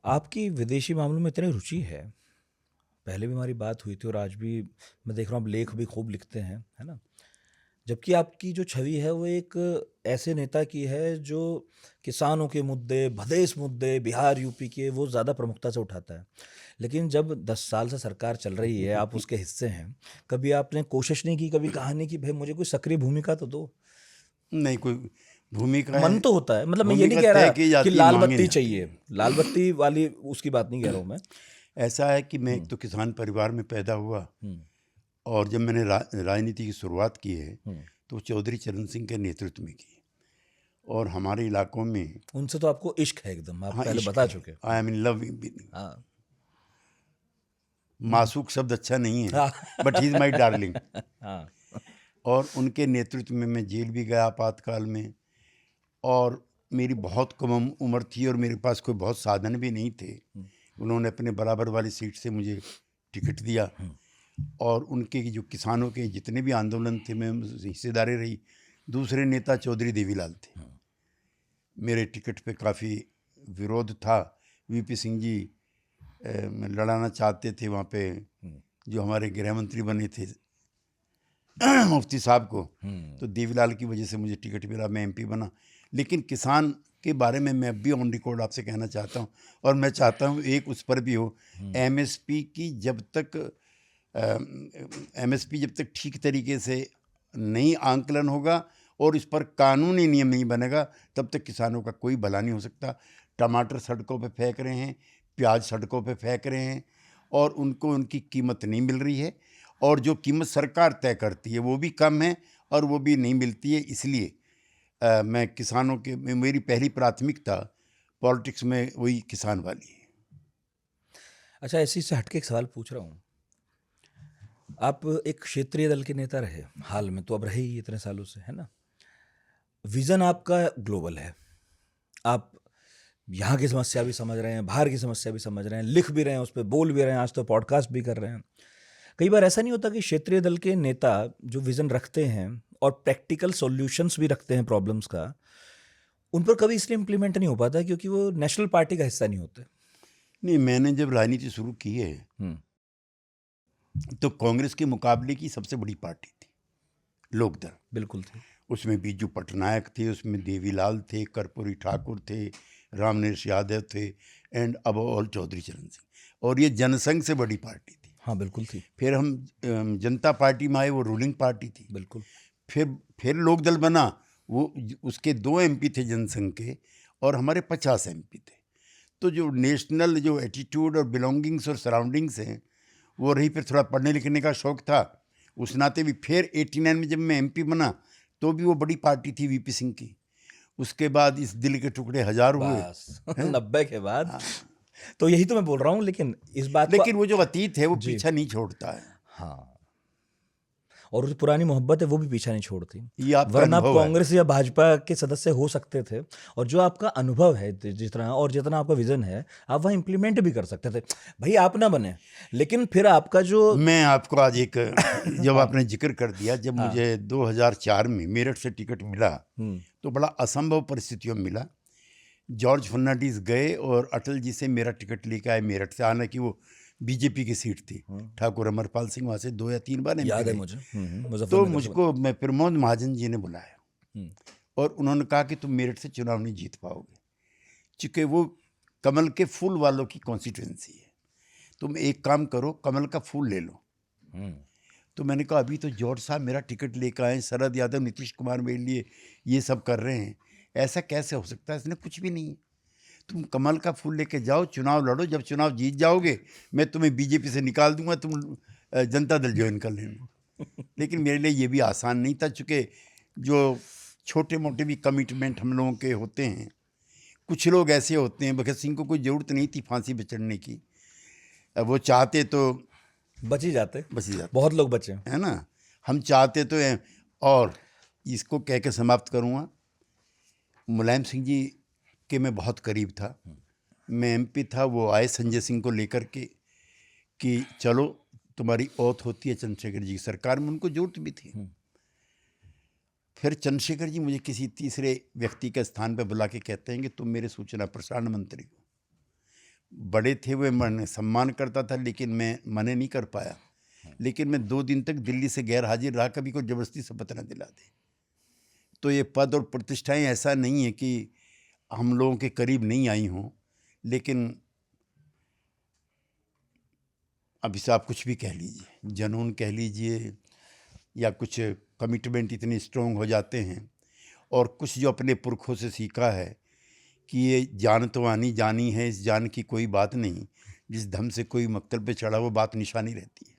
आपकी विदेशी मामलों में इतनी रुचि है, पहले भी हमारी बात हुई थी और आज भी मैं देख रहा हूँ आप लेख भी खूब लिखते हैं, है ना? जबकि आपकी जो छवि है वो एक ऐसे नेता की है जो किसानों के मुद्दे, भदेश मुद्दे, बिहार, यूपी के वो ज़्यादा प्रमुखता से उठाता है। लेकिन जब 10 साल से सरकार चल रही है, आप उसके हिस्से हैं, कभी आपने कोशिश नहीं की, कभी कहा नहीं कि भई मुझे कोई सक्रिय भूमिका तो दो? नहीं, कोई मन भूमिकाएँ तो होता है, मतलब मैं ये नहीं भूमिका कह तय रहा की कि जाती है, लाल माँगे बत्ती नहीं आती चाहिए, हैं। लाल बत्ती वाली उसकी बात नहीं कह रहा हूँ मैं। ऐसा है कि मैं एक हुँ, तो किसान परिवार में पैदा हुआ, हुँ, और जब मैंने राजनीति की शुरुआत की है, हुँ। तो चौधरी चरण सिंह के नेतृत्व में की। और हमारे इलाकों में, उनसे तो आपको इश्क है एकदम, आप हाँ, पहले इश्क बता है। चुके। आई हुँ, एम इन लव विद। हाँ। हुँ, मासूक शब्द अच्छा नहीं है, हाँ। But he is my darling. हाँ। और उनके नेतृत्व में मैं जेल भी गया आपातकाल में। और मेरी बहुत कम उम्र थी और मेरे पास कोई बहुत साधन भी नहीं थे। हुँ, उन्होंने अपने बराबर वाली सीट से मुझे टिकट दिया। हुँ, और उनके जो किसानों के जितने भी आंदोलन थे, मैं हिस्सेदारी रही। दूसरे नेता चौधरी देवीलाल थे। हुँ, मेरे टिकट पे काफ़ी विरोध था। वीपी सिंह जी लड़ाना चाहते थे वहाँ पे, हुँ, जो हमारे गृह मंत्री बने थे मुफ्ती साहब को। हुँ, तो देवीलाल की वजह से मुझे टिकट मिला, मैं एमपी बना। लेकिन किसान के बारे में मैं अब भी ऑन रिकॉर्ड आपसे कहना चाहता हूँ, और मैं चाहता हूँ एक उस पर भी हो। हुँ। एमएसपी की जब तक एमएसपी जब तक ठीक तरीके से नहीं आंकलन होगा और इस पर कानूनी नियम नहीं बनेगा, तब तक किसानों का कोई भला नहीं हो सकता। टमाटर सड़कों पे फेंक रहे हैं, प्याज सड़कों पे फेंक रहे हैं, और उनको उनकी कीमत नहीं मिल रही है। और जो कीमत सरकार तय करती है वो भी कम है, और वो भी नहीं मिलती है। इसलिए मैं किसानों के मेरी पहली प्राथमिकता पॉलिटिक्स में वही किसान वाली है। अच्छा, इसी से हट के एक सवाल पूछ रहा हूँ। आप एक क्षेत्रीय दल के नेता रहे, हाल में तो अब रहे ही इतने सालों से, है ना? विज़न आपका ग्लोबल है। आप यहाँ की समस्या भी समझ रहे हैं, बाहर की समस्या भी समझ रहे हैं, लिख भी रहे हैं, उस पे बोल भी रहे हैं, आज तो पॉडकास्ट भी कर रहे हैं। कई बार ऐसा नहीं होता कि क्षेत्रीय दल के नेता जो विज़न रखते हैं और प्रैक्टिकल सॉल्यूशंस भी रखते हैं प्रॉब्लम्स का, उन पर कभी इसलिए इम्प्लीमेंट नहीं हो पाता क्योंकि वो नेशनल पार्टी का हिस्सा नहीं होते? नहीं, मैंने जब राजनीति शुरू की है, हुँ, तो कांग्रेस के मुकाबले की सबसे बड़ी पार्टी थी लोकदल। बिल्कुल थी। उसमें बीजू पटनायक थे, उसमें देवीलाल थे, कर्पूरी ठाकुर थे, रामनरेश यादव थे, एंड अब ऑल चौधरी चरण सिंह। और ये जनसंघ से बड़ी पार्टी थी। हाँ, बिल्कुल थी। फिर हम जनता पार्टी में आए, वो रूलिंग पार्टी थी। बिल्कुल। फिर लोकदल बना, वो उसके 2 एमपी थे जनसंघ के, और हमारे 50 एमपी थे। तो जो नेशनल जो एटीट्यूड और बिलोंगिंग्स और सराउंडिंग्स हैं वो रही। फिर थोड़ा पढ़ने लिखने का शौक था, उस नाते भी। फिर 89 में जब मैं एमपी बना, तो भी वो बड़ी पार्टी थी वीपी सिंह की। उसके बाद इस दिल के टुकड़े हजार हुए बस हैं। 90 के बाद। हाँ, तो यही तो मैं बोल रहा हूँ, लेकिन इस बात को लेकिन वो जो अतीत है वो जी, पीछा नहीं छोड़ता है। हाँ। और जो पुरानी मोहब्बत है वो भी पीछा नहीं छोड़ती। ये आपका वरना आप अनुभव है। कांग्रेस या भाजपा के सदस्य हो सकते थे और जो आपका अनुभव है जितना और जितना आपका विज़न है, आप वहाँ इम्प्लीमेंट भी कर सकते थे। भई आप ना बने, लेकिन फिर आपका जो मैं आपको आज एक जब हाँ, आपने जिक्र कर दिया, जब हाँ। मुझे 2004 में मेरठ से टिकट मिला, हुँ, तो बड़ा असंभव परिस्थितियों में मिला। जॉर्ज फर्नांडीज गए और अटल जी से मेरा टिकट लेके आए मेरठ से। हालांकि वो बीजेपी की सीट थी। हुँ। ठाकुर अमरपाल सिंह वहाँ से 2 या 3 बार एमपी याद है रहे। मुझे। तो मुज़फ्फरनगर से मुझको मैं प्रमोद महाजन जी ने बुलाया, हुँ, और उन्होंने कहा कि तुम मेरठ से चुनाव नहीं जीत पाओगे, चूँकि वो कमल के फूल वालों की कॉन्स्टिट्यूंसी है। तुम एक काम करो, कमल का फूल ले लो। हुँ, तो मैंने कहा, अभी तो जॉर्ज साहब मेरा टिकट लेकर आए, शरद यादव, नीतीश कुमार मेरे लिए ये सब कर रहे हैं, ऐसा कैसे हो सकता है? इसने कुछ भी नहीं है। तुम कमल का फूल लेके जाओ, चुनाव लड़ो, जब चुनाव जीत जाओगे मैं तुम्हें बीजेपी से निकाल दूंगा, तुम जनता दल ज्वाइन कर लेना। लेकिन मेरे लिए ये भी आसान नहीं था, चूँकि जो छोटे मोटे भी कमिटमेंट हम लोगों के होते हैं, कुछ लोग ऐसे होते हैं। भगत सिंह को कोई ज़रूरत नहीं थी फांसी पे चढ़ने की, वो चाहते तो बच ही जाते। बच ही जाते, बहुत लोग बचे। है ना। हम चाहते तो हैं। और इसको कह के समाप्त करूँगा, मुलायम सिंह जी के मैं बहुत करीब था। मैं एमपी था, वो आए संजय सिंह को लेकर के कि चलो तुम्हारी ओथ होती है चंद्रशेखर जी की सरकार में, उनको जरूरत भी थी। हुँ, फिर चंद्रशेखर जी मुझे किसी तीसरे व्यक्ति के स्थान पर बुला के कहते हैं कि तुम मेरे सूचना प्रसारण मंत्री हो। बड़े थे वो मैं सम्मान करता था, लेकिन मैं मने नहीं कर पाया। लेकिन मैं 2 दिन तक दिल्ली से गैर हाजिर रहा, कभी कोई ज़बरदस्ती शपथ न दिला दे। तो ये पद और प्रतिष्ठाएं ऐसा नहीं है कि हम लोगों के करीब नहीं आई हों, लेकिन अब इसे आप कुछ भी कह लीजिए, जुनून कह लीजिए, या कुछ कमिटमेंट इतने स्ट्रॉन्ग हो जाते हैं, और कुछ जो अपने पुरखों से सीखा है कि ये जान तो आनी जानी है, इस जान की कोई बात नहीं, जिस धम से कोई मक्तल पे चढ़ा वो बात निशानी रहती है।